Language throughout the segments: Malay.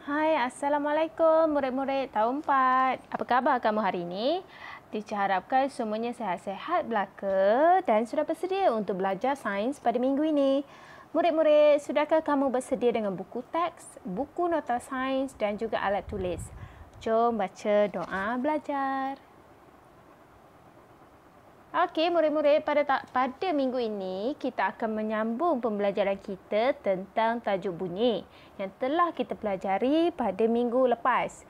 Hai, Assalamualaikum murid-murid tahun 4. Apa khabar kamu hari ini? Diharapkan semuanya sehat-sehat belaka dan sudah bersedia untuk belajar sains pada minggu ini. Murid-murid, sudahkah kamu bersedia dengan buku teks, buku nota sains dan juga alat tulis? Jom baca doa belajar. Okey, murid-murid, pada minggu ini kita akan menyambung pembelajaran kita tentang tajuk bunyi yang telah kita pelajari pada minggu lepas.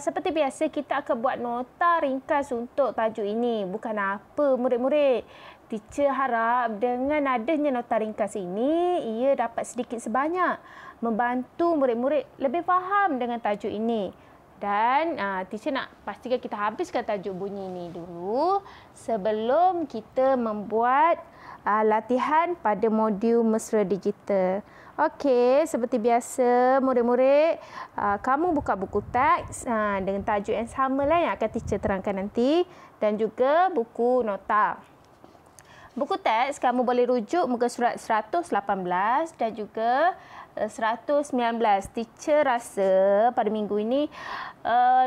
Seperti biasa, kita akan buat nota ringkas untuk tajuk ini. Bukan apa, murid-murid. Teacher harap dengan adanya nota ringkas ini, ia dapat sedikit sebanyak membantu murid-murid lebih faham dengan tajuk ini. Dan teacher nak pastikan kita habiskan tajuk bunyi ini dulu sebelum kita membuat latihan pada modul mesra digital. Okey, seperti biasa murid-murid, kamu buka buku teks dengan tajuk yang sama lah yang akan teacher terangkan nanti dan juga buku nota. Buku teks kamu boleh rujuk muka surat 118 dan juga 119. Teacher rasa pada minggu ini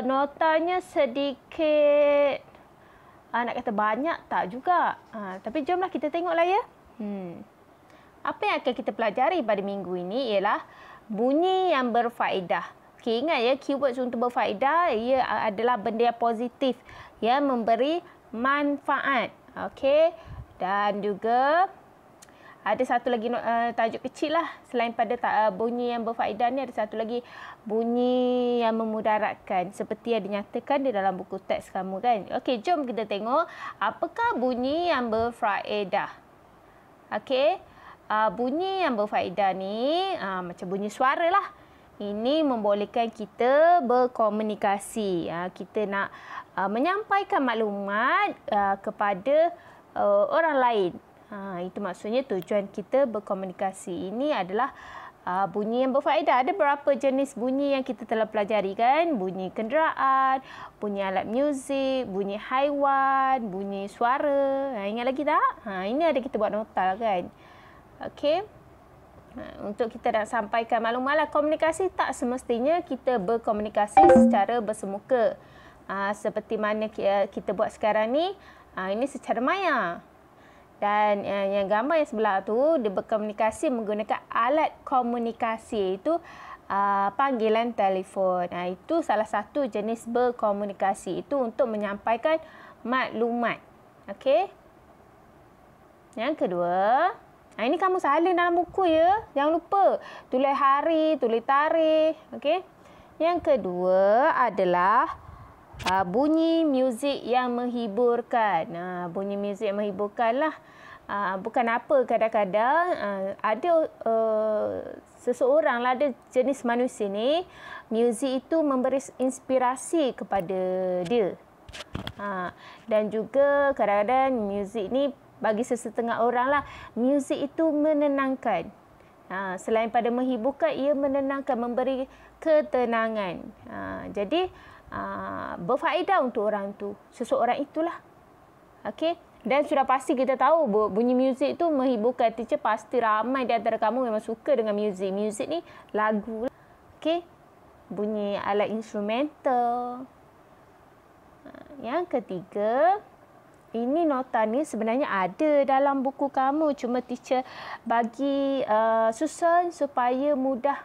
notanya sedikit nak kata banyak tak juga. Tapi jomlah kita tengoklah ya. Apa yang akan kita pelajari pada minggu ini ialah bunyi yang berfaedah. Okay, ingat ya, keyword untuk berfaedah ia adalah benda yang positif yang memberi manfaat. Okey. Dan juga ada satu lagi tajuk kecil lah. Selain pada bunyi yang berfaedah ni, ada satu lagi bunyi yang memudaratkan. Seperti yang dinyatakan di dalam buku teks kamu kan. Okey, jom kita tengok apakah bunyi yang berfaedah. Okey, bunyi yang berfaedah ni macam bunyi suara lah. Ini membolehkan kita berkomunikasi. Kita nak menyampaikan maklumat kepada orang lain. Itu maksudnya tujuan kita berkomunikasi. Ini adalah bunyi yang berfaedah. Ada beberapa jenis bunyi yang kita telah pelajari kan. Bunyi kenderaan, bunyi alat muzik, bunyi haiwan, bunyi suara. Ingat lagi tak? Ini ada kita buat nota kan. Okey. Untuk kita nak sampaikan maklumat, komunikasi tak semestinya kita berkomunikasi secara bersemuka. Seperti mana kita buat sekarang ni. Ini secara maya. Dan yang gambar yang sebelah tu, dia berkomunikasi menggunakan alat komunikasi, iaitu panggilan telefon. Itu salah satu jenis berkomunikasi. Itu untuk menyampaikan maklumat. Okey. Yang kedua, ini kamu salin dalam buku ya. Jangan lupa tulis hari, tulis tarikh. Okey. Yang kedua adalah bunyi muzik yang menghiburkan. Bunyi muzik yang menghiburkan lah. Bukan apa, kadang-kadang ada seseorang lah, ada jenis manusia ni, muzik itu memberi inspirasi kepada dia. Dan juga kadang-kadang muzik ni bagi sesetengah orang lah, muzik itu menenangkan. Selain pada menghiburkan, ia menenangkan, memberi ketenangan. Jadi berfaedah untuk orang tu, seseorang itulah. Okey. Dan sudah pasti kita tahu bunyi muzik tu menghiburkan. Teacher pasti ramai di antara kamu memang suka dengan muzik. Muzik ni lagu. Okey. Bunyi alat instrumental. Yang ketiga, ini nota ni sebenarnya ada dalam buku kamu. Cuma teacher bagi susun supaya mudah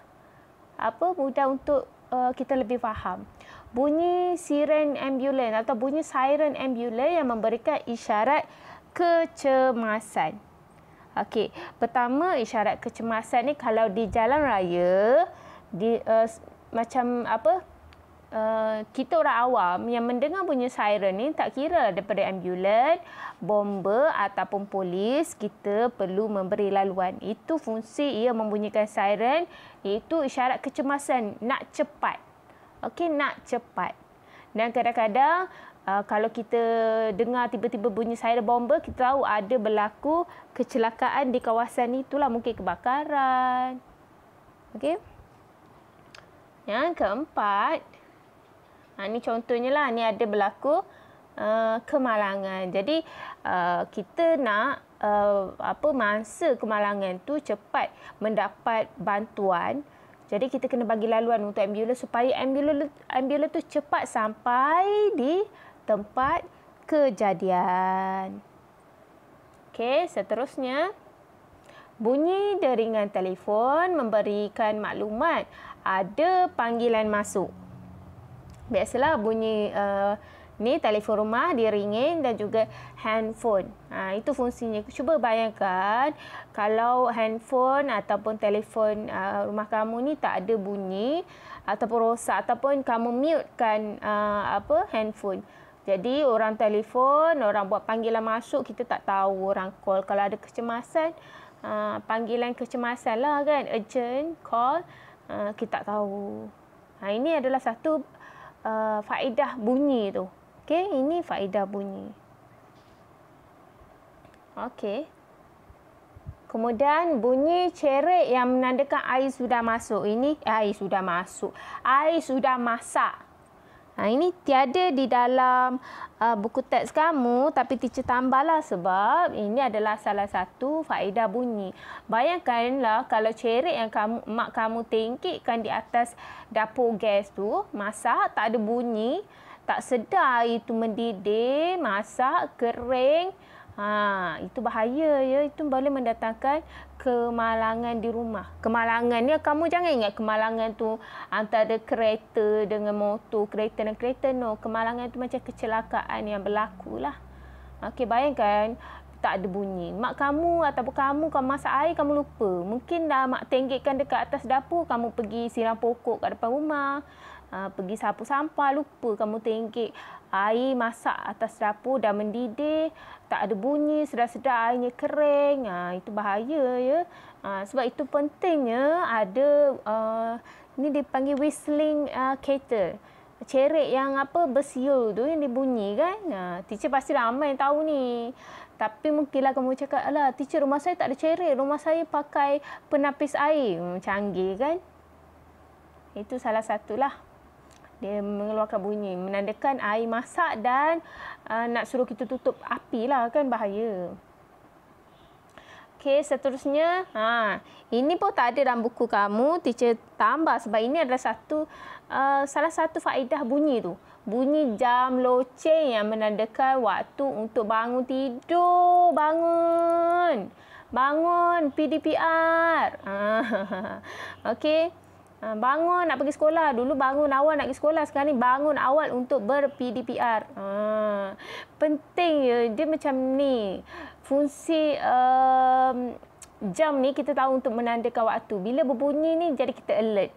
untuk kita lebih faham. Bunyi siren ambulan atau bunyi siren ambulan yang memberikan isyarat kecemasan. Okey, pertama isyarat kecemasan ni kalau di jalan raya, kita orang awam yang mendengar bunyi siren ni, tak kira daripada ambulan, bomba ataupun polis, kita perlu memberi laluan. Itu fungsi ia membunyikan siren, iaitu isyarat kecemasan, nak cepat. Okey, nak cepat. Dan kadang-kadang kalau kita dengar tiba-tiba bunyi siren bomba, kita tahu ada berlaku kecelakaan di kawasan itulah, mungkin kebakaran. Okey. Yang keempat, ini contohnya lah, ni ada berlaku kemalangan. Jadi kita nak mangsa kemalangan tu cepat mendapat bantuan. Jadi kita kena bagi laluan untuk ambulans supaya ambulans tu cepat sampai di tempat kejadian. Okey, seterusnya bunyi deringan telefon memberikan maklumat ada panggilan masuk. Biasalah bunyi ni telefon rumah dia ringin dan juga handphone. Itu fungsinya. Cuba bayangkan kalau handphone ataupun telefon rumah kamu ni tak ada bunyi ataupun rosak ataupun kamu mute-kan handphone. Jadi orang telefon, orang buat panggilan masuk, kita tak tahu orang call. Kalau ada kecemasan, panggilan kecemasan lah kan, urgent call, kita tak tahu. Ini adalah satu faedah bunyi tu. Okey, ini faedah bunyi. Okey. Kemudian bunyi cerek yang menandakan air sudah masuk. Ini air sudah masuk. Air sudah masak. Ini tiada di dalam buku teks kamu, tapi teacher tambahlah sebab ini adalah salah satu faedah bunyi. Bayangkanlah kalau cerek yang mak kamu tengkikkan di atas dapur gas tu, masak, tak ada bunyi, tak sedar itu mendidih, masak, kering. Itu bahaya ya. Itu boleh mendatangkan kemalangan di rumah. Kemalangan ni kamu jangan ingat kemalangan tu antara kereta dengan motor, kereta dan kereta. No, kemalangan tu macam kecelakaan yang berlaku lah. Okey, bayangkan tak ada bunyi. Mak kamu ataupun kamu masak air, kamu lupa. Mungkin dah mak tenggekkan dekat atas dapur, kamu pergi siram pokok kat depan rumah. Pergi sapu sampah, lupa kamu tenggek air masak atas dapur, dah mendidih, tak ada bunyi, sedar-sedar airnya kering. Itu bahaya ya. Sebab itu pentingnya ada ini dipanggil whistling kettle. Cerek yang bersiul tu yang dibunyi kan. Teacher pasti ramai yang tahu ni. Tapi mungkinlah kamu cakap, alah teacher, rumah saya tak ada cerek, rumah saya pakai penapis air. Canggih kan. Itu salah satulah. Dia mengeluarkan bunyi, menandakan air masak dan nak suruh kita tutup api lah kan, bahaya. Okey, seterusnya, ini pun tak ada dalam buku kamu, teacher tambah sebab ini adalah salah satu faedah bunyi tu. Bunyi jam loceng yang menandakan waktu untuk bangun tidur, bangun PDPR. Okey. Bangun nak pergi sekolah. Dulu bangun awal nak pergi sekolah. Sekarang ni bangun awal untuk ber-PDPR. Penting ya. Dia macam ni. Fungsi jam ni kita tahu untuk menandakan waktu. Bila berbunyi ni jadi kita alert.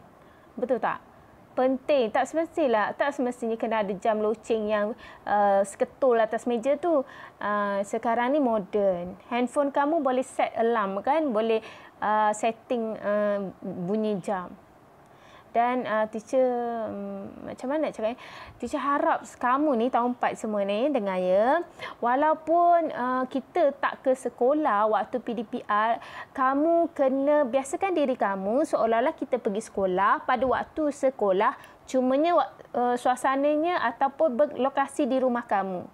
Betul tak? Penting. Tak semestinya kena ada jam loceng yang seketul atas meja tu. Sekarang ni moden. Handphone kamu boleh set alarm kan? Boleh setting bunyi jam. Dan teacher, macam mana nak cakap? Teacher harap kamu ni tahun 4 semua ni dengar ya. Walaupun kita tak ke sekolah waktu PDPR, kamu kena biasakan diri kamu seolah-olah kita pergi sekolah pada waktu sekolah. Cumanya suasananya ataupun berlokasi di rumah kamu.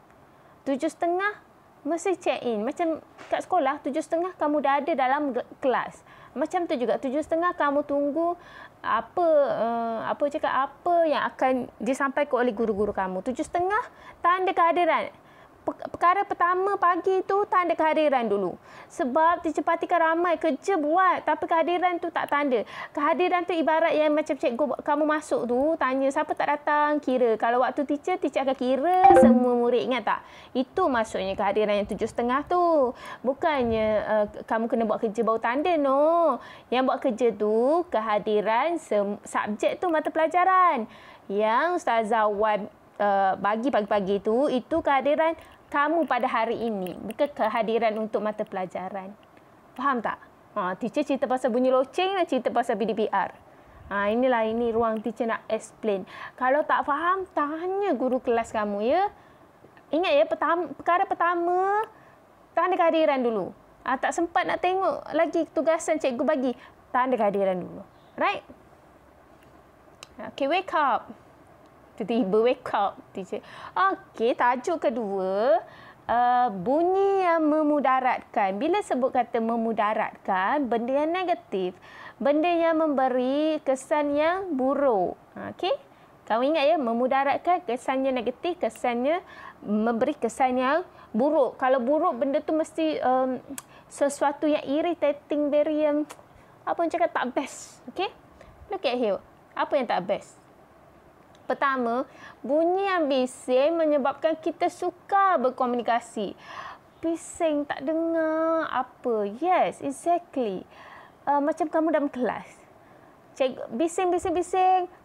7.30 mesti check in. Macam kat sekolah 7.30 kamu dah ada dalam kelas. Macam tu juga 7.30 kamu tunggu apa yang akan disampaikan oleh guru-guru kamu. 7.30 tanda kehadiran. Perkara pertama pagi tu tanda kehadiran dulu. Sebab teacher pastikan ramai kerja buat tapi kehadiran tu tak tanda. Kehadiran tu ibarat yang macam cikgu kamu masuk tu tanya siapa tak datang, kira. Kalau waktu teacher akan kira semua murid, ingat tak? Itu maksudnya kehadiran yang 7.30 tu. Bukannya kamu kena buat kerja baru tanda, no. Yang buat kerja tu kehadiran subjek tu mata pelajaran. Yang Ustazah Wan bagi pagi-pagi tu, itu kehadiran kamu pada hari ini, bukan kehadiran untuk mata pelajaran. Faham tak? Teacher cerita pasal bunyi loceng dan cerita pasal PDPR. Ini ruang teacher nak explain. Kalau tak faham, tanya guru kelas kamu ya. Ingat ya, perkara pertama, tanda kehadiran dulu. Tak sempat nak tengok lagi tugasan cikgu bagi, tanda kehadiran dulu. Right? Okay, wake up. Tiba-tiba wake up, teacher. Okey, tajuk kedua, bunyi yang memudaratkan. Bila sebut kata memudaratkan, benda yang negatif. benda yang memberi kesan yang buruk. Okey? Kamu ingat ya, memudaratkan kesannya negatif, kesannya memberi kesan yang buruk. Kalau buruk, benda tu mesti sesuatu yang irritating, very apa yang cakap tak best. Okey? Look at here. Apa yang tak best? Pertama, bunyi yang bising menyebabkan kita sukar berkomunikasi. Bising, tak dengar apa. Yes, exactly. Macam kamu dalam kelas. Bising.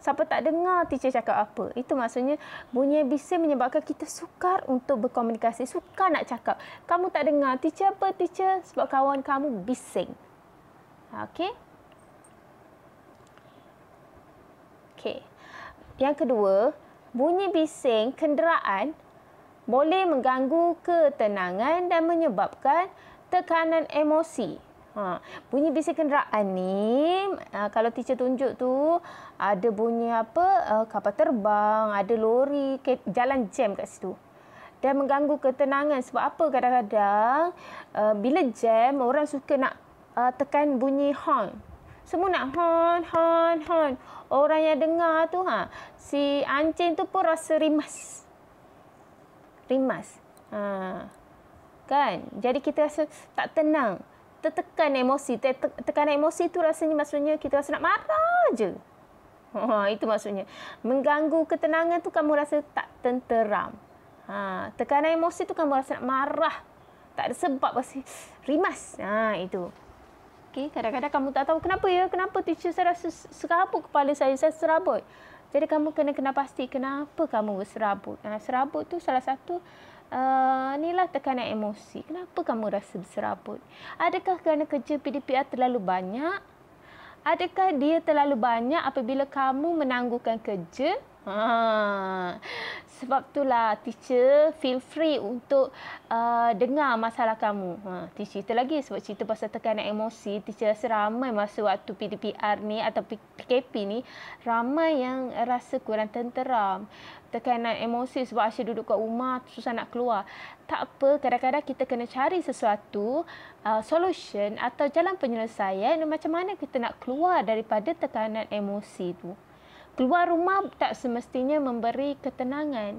Siapa tak dengar teacher cakap apa. Itu maksudnya bunyi yang bising menyebabkan kita sukar untuk berkomunikasi. Sukar nak cakap. Kamu tak dengar. Teacher apa? Teacher sebab kawan kamu bising. Okey? Okey. Yang kedua, bunyi bising kenderaan boleh mengganggu ketenangan dan menyebabkan tekanan emosi. Bunyi bising kenderaan ni, kalau teacher tunjuk tu, ada bunyi kapal terbang, ada lori, jalan jam kat situ. Dan mengganggu ketenangan. Sebab apa kadang-kadang bila jam, orang suka nak tekan bunyi horn. Semua nak hon. Orang yang dengar tu, si anjing tu pun rasa rimas. Kan? Jadi kita rasa tak tenang. Tertekan emosi. Tekanan emosi tu rasanya maksudnya kita rasa nak marah je. Itu maksudnya. Mengganggu ketenangan tu kamu rasa tak tenteram. Tekanan emosi tu kamu rasa nak marah. Tak ada sebab, pasti rimas. Itu. Okay, kadang-kadang kamu tak tahu kenapa ya, kenapa teacher saya rasa serabut kepala saya serabut. Jadi kamu kena pasti kenapa kamu berserabut. Serabut tu salah satu inilah tekanan emosi. Kenapa kamu rasa berserabut? Adakah kerana kerja PDPR terlalu banyak? Adakah dia terlalu banyak apabila kamu menangguhkan kerja? Sebab itulah teacher feel free untuk dengar masalah kamu. Teacher cerita lagi sebab cerita pasal tekanan emosi. Teacher rasa ramai masa waktu PDPR ni atau PKP ni, ramai yang rasa kurang tenteram. Tekanan emosi sebab asyik duduk kat rumah, susah nak keluar. Tak apa, kadang-kadang kita kena cari sesuatu solution atau jalan penyelesaian macam mana kita nak keluar daripada tekanan emosi tu. Keluar rumah tak semestinya memberi ketenangan.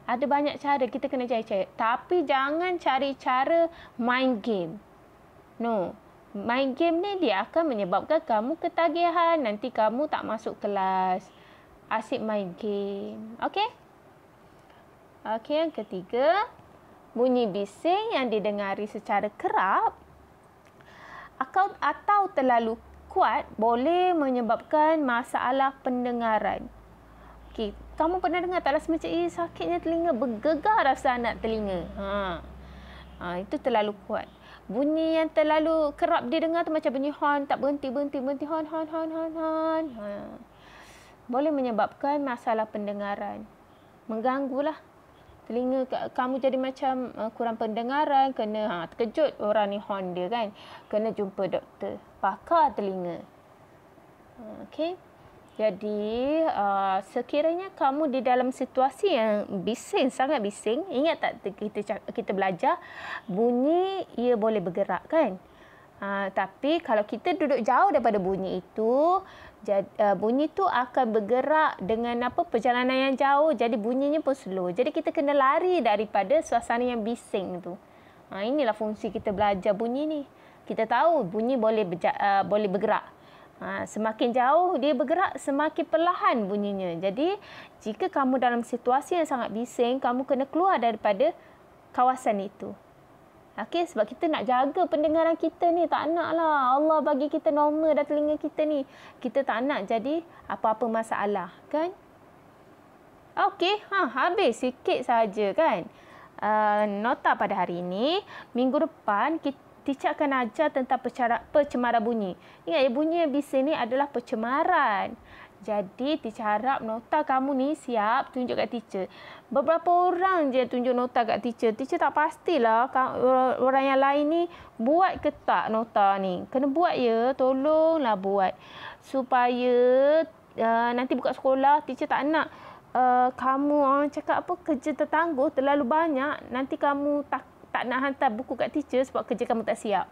Ada banyak cara, kita kena cari cara. Tapi jangan cari cara main game. No. Main game ni dia akan menyebabkan kamu ketagihan. Nanti kamu tak masuk kelas. Asyik main game. Okey? Okey, yang ketiga. Bunyi bising yang didengari secara kerap atau terlalu kuat boleh menyebabkan masalah pendengaran. Okey, kamu pernah dengar tak rasa macam sakitnya telinga, bergegar rasa anak telinga. Itu terlalu kuat. Bunyi yang terlalu kerap didengar tu macam bunyi horn, tak berhenti horn. Boleh menyebabkan masalah pendengaran. Mengganggulah. Telinga kamu jadi macam kurang pendengaran, kena terkejut orang ni horn dia kan. Kena jumpa doktor, pakar telinga. Okey. Jadi sekiranya kamu di dalam situasi yang bising, sangat bising, ingat tak kita belajar bunyi ia boleh bergerak kan? Tapi kalau kita duduk jauh daripada bunyi itu, bunyi tu akan bergerak dengan perjalanan yang jauh, jadi bunyinya pun slow. Jadi kita kena lari daripada suasana yang bising tu. Inilah fungsi kita belajar bunyi ni. Kita tahu bunyi boleh bergerak. Semakin jauh dia bergerak, semakin perlahan bunyinya. Jadi jika kamu dalam situasi yang sangat bising, kamu kena keluar daripada kawasan itu. Okey, sebab kita nak jaga pendengaran kita ni. Tak nak lah Allah bagi kita normal dah telinga kita ni. Kita tak nak jadi apa-apa masalah, kan? Okey, habis sikit saja kan. Nota pada hari ini, minggu depan teacher akan ajar tentang pencemaran bunyi. Ingat ya, bunyi yang bising ni adalah pencemaran. Jadi teacher harap nota kamu ni siap tunjuk kat teacher. Beberapa orang je tunjuk nota kat teacher. Teacher tak pastilah orang yang lain ni buat ke tak nota ni. Kena buat ya, tolonglah buat. Supaya nanti buka sekolah teacher tak nak kamu cakap kerja tertangguh terlalu banyak. Nanti kamu tak nak hantar buku kat teacher sebab kerja kamu tak siap.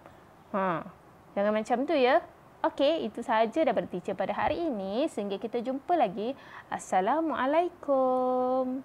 Jangan macam tu ya. Okey, itu sahaja daripada teacher pada hari ini. Sehingga kita jumpa lagi. Assalamualaikum.